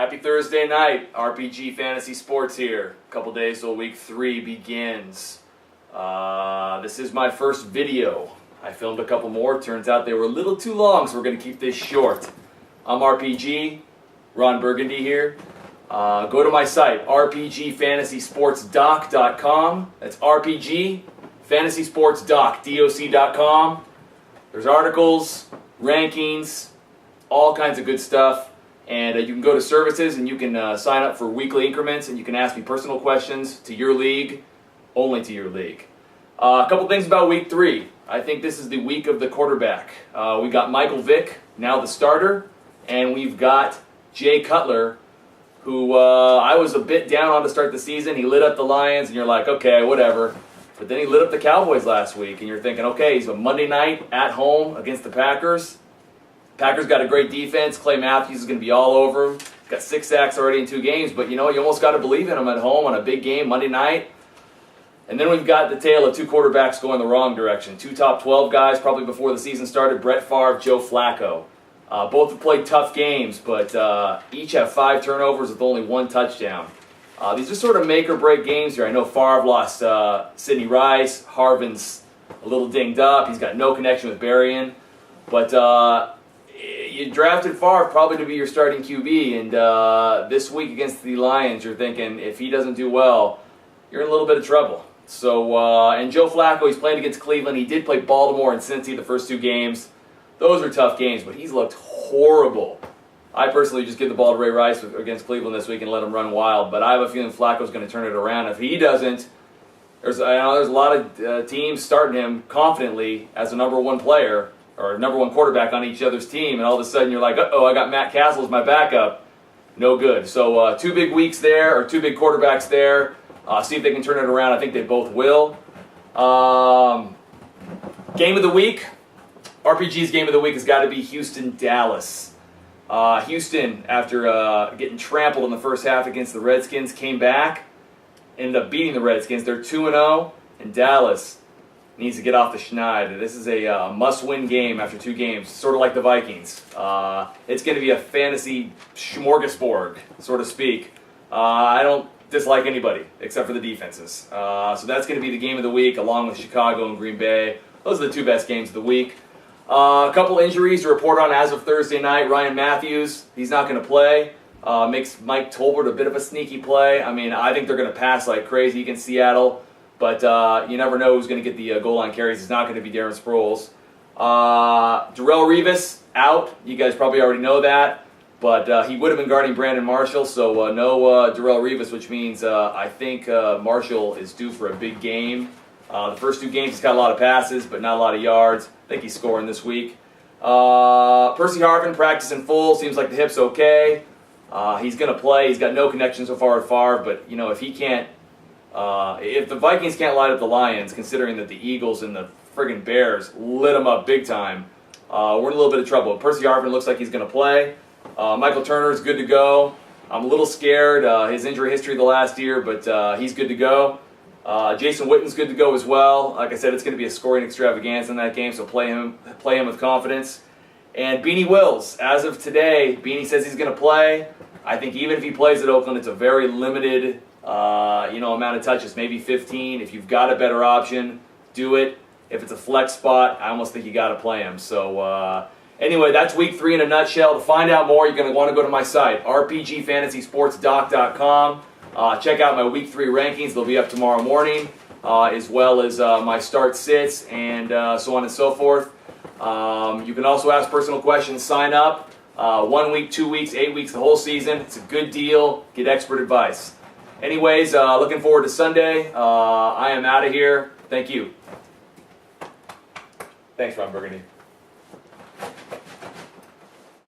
Happy Thursday night, RPG Fantasy Sports here. A couple days till week 3 begins. This is my first video. I filmed a couple more. Turns out they were a little too long, so we're going to keep this short. I'm RPG, Ron Burgundy here. Go to my site, rpgfantasysportsdoc.com. That's rpgfantasysportsdoc.com. There's articles, rankings, all kinds of good stuff. And you can go to services and you can sign up for weekly increments and you can ask me personal questions to your league, only to your league. A couple things about week 3. I think this is the week of the quarterback. We got Michael Vick, now the starter, and we've got Jay Cutler, who I was a bit down on to start the season. He lit up the Lions and you're like, okay, whatever. But then he lit up the Cowboys last week and you're thinking, okay, he's a Monday night at home against the Packers. Packers got a great defense. Clay Matthews is going to be all over him. He's got 6 sacks already in 2 games, but you know, you almost got to believe in him at home on a big game Monday night. And then we've got the tale of 2 quarterbacks going the wrong direction. 2 top 12 guys probably before the season started, Brett Favre, Joe Flacco. Both have played tough games, but each have 5 turnovers with only 1 touchdown. These are sort of make or break games here. I know Favre lost Sidney Rice. Harvin's a little dinged up. He's got no connection with Berrien. But you drafted Favre probably to be your starting QB, and this week against the Lions, you're thinking if he doesn't do well, you're in a little bit of trouble. So, and Joe Flacco, he's playing against Cleveland. He did play Baltimore and Cincy the first 2 games. Those are tough games, but he's looked horrible. I personally just give the ball to Ray Rice against Cleveland this week and let him run wild, but I have a feeling Flacco's going to turn it around. If he doesn't, there's a lot of teams starting him confidently as a number 1 player, or number 1 quarterback on each other's team, and all of a sudden you're like, uh-oh, I got Matt Castle as my backup. No good. So 2 big weeks there, or 2 big quarterbacks there. See if they can turn it around. I think they both will. Game of the week. RPG's game of the week has got to be Houston-Dallas. Houston, after getting trampled in the first half against the Redskins, came back, ended up beating the Redskins. They're 2-0, and Dallas needs to get off the schneid. This is a must-win game after 2 games, sort of like the Vikings. It's going to be a fantasy smorgasbord, so to speak. I don't dislike anybody except for the defenses. So that's going to be the game of the week, along with Chicago and Green Bay. Those are the 2 best games of the week. A couple injuries to report on as of Thursday night. Ryan Matthews, he's not going to play. Makes Mike Tolbert a bit of a sneaky play. I mean, I think they're going to pass like crazy against Seattle. But you never know who's going to get the goal line carries. It's not going to be Darren Sproles. Darrelle Revis out. You guys probably already know that. But he would have been guarding Brandon Marshall, so no Darrelle Revis, which means I think Marshall is due for a big game. The first 2 games he's got a lot of passes, but not a lot of yards. I think he's scoring this week. Percy Harvin practicing full. Seems like the hip's okay. He's going to play. He's got no connection so far with Favre, but you know, if he can't, if the Vikings can't light up the Lions, considering that the Eagles and the friggin' Bears lit them up big time, we're in a little bit of trouble. Percy Harvin looks like he's going to play. Michael Turner is good to go. I'm a little scared. His injury history the last year, but he's good to go. Jason Witten's good to go as well. Like I said, it's going to be a scoring extravaganza in that game, so play him with confidence. And Beanie Wills, as of today, Beanie says he's going to play. I think even if he plays at Oakland, it's a very limited amount of touches, maybe 15. If you've got a better option, do it. If it's a flex spot, I almost think you got to play him. So anyway, that's week 3 in a nutshell. To find out more, you're going to want to go to my site, rpgfantasysportsdoc.com. Check out my week 3 rankings. They'll be up tomorrow morning, as well as my start sits and so on and so forth. You can also ask personal questions. Sign up. 1 week, 2 weeks, 8 weeks, the whole season. It's a good deal. Get expert advice. Anyways, looking forward to Sunday. I am out of here. Thank you. Thanks, Ron Burgundy.